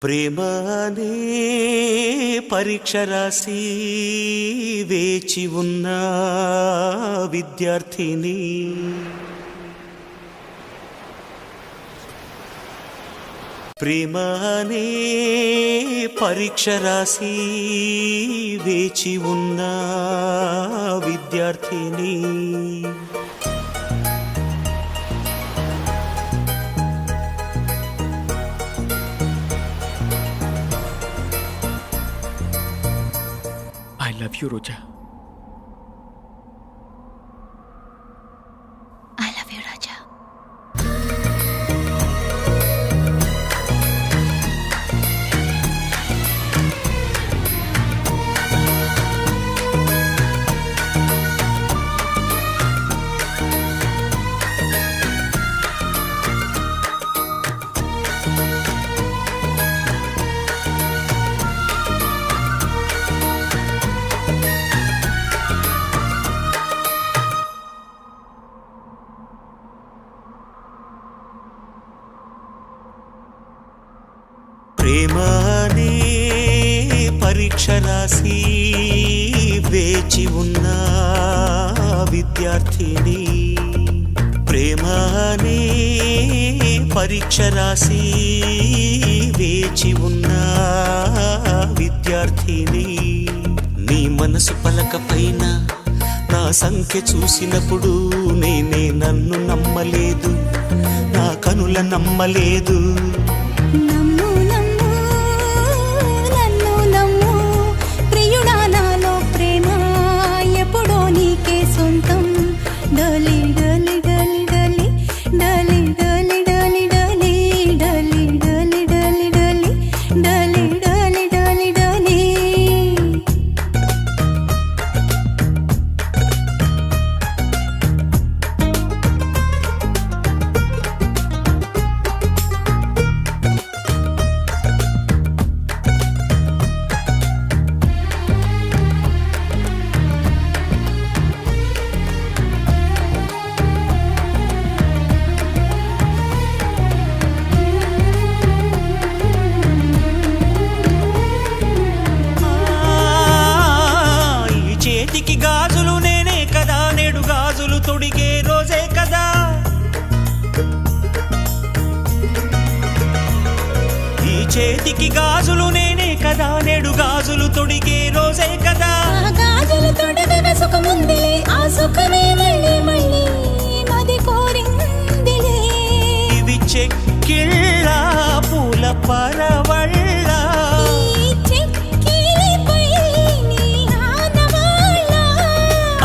ప్రేమ అనే పరీక్ష రాసి వేచి ఉన్న విద్యార్థిని ప్రేమ అనే పరీక్ష రాసి వేచి ఉన్న విద్యార్థిని I love you, Roja. I love you, Raja. ప్రేమ అనే పరీక్ష రాసి వేచి ఉన్న విద్యార్థిని ప్రేమ అనే పరీక్ష రాసి వేచి ఉన్న విద్యార్థిని నీ మనసు పలక పైన నా సంఖ్య చూసినప్పుడు నేనే నన్ను నమ్మలేదు, నా కనుల నమ్మలేదు. నమ్ము నమ్ము నన్ను నమ్ము ప్రియుడా, నాలో ప్రేమ ఎప్పుడో నీకే సొంతం. డలి డలి డలి డలి డలి డలి డలి డలి డలి డలి డలి డలి డలి డలి డలి డలి చేతికి గాజులు నేనే కదా, నేడు గాజులు తొడిగే రోజే కదా. ఈ చేతికి గాజులు నేనే కదా, నేడు గాజులు తొడిగే రోజే కదా. ఆ గాజులు తొడగగా సుఖముందిలే, ఆ సుఖమే మళ్ళీ మళ్ళీ మది కోరిందిలే. ఇవి చెక్కిళ్ళ పూల పరవళ్ళ, ఈ చెక్కిలిపై నీ ఆనవాళ్ళ.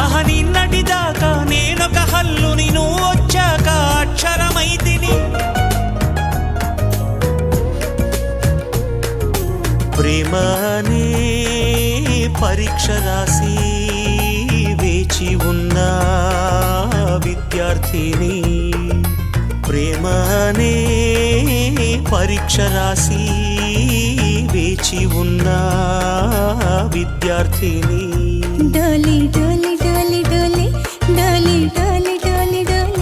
అహ నిన్నటి దాకా నేనొక హల్లుని, నువ్వు వచ్చాక అక్షరమైతిని. ప్రేమ అనే పరీక్ష రాసి వేచి ఉన్న విద్యార్థిని ప్రేమ అనే పరీక్ష రాసి వేచి ఉన్న విద్యార్థిని. డలి డలి డలి డలి డలి డలి డలి డలి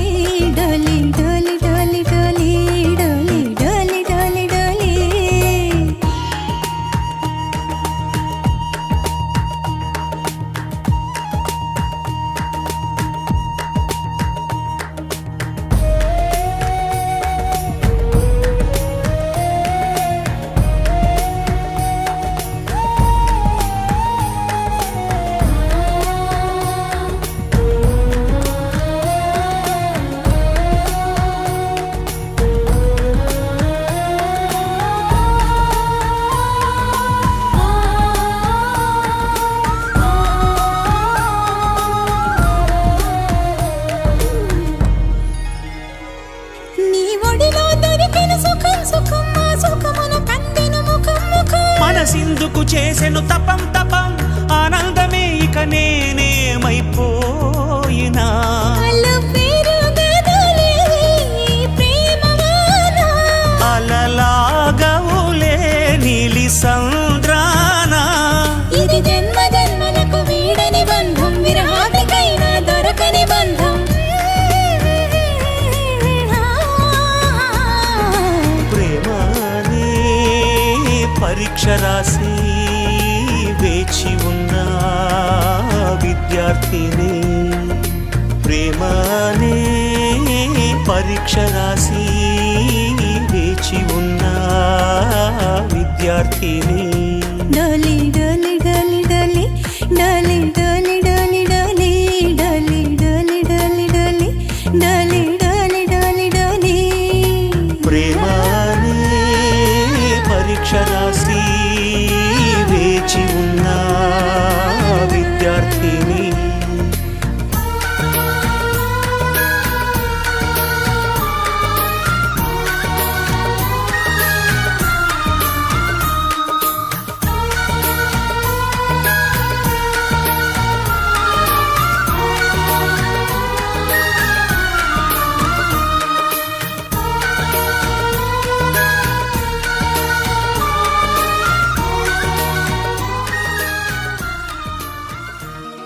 డలి డలి డలి డలి డలి డలి డలి డలి నీ ఒడిలో దొరికిన సుఖం సుఖం, ఆ సుఖమున కందిన ముఖం ముఖం. మనసిందుకు చేసెను తపం తపం, ఆనందమే ఇక నేనేమైపోయినా. అల్లు పేరు గదలే ఈ ప్రేమవాన. అలలాగవులే నీలి సంద్రాన, ఇది జన్మ జన్మలకు వీడని బంధం, విరహానికైనా దొరకని బంధం. ప్రేమ అనే పరీక్ష రాసి వేచి ఉన్న విద్యార్థిని ప్రేమనే పరీక్ష రాసి వేచి ఉన్న విద్యార్థిని డోలి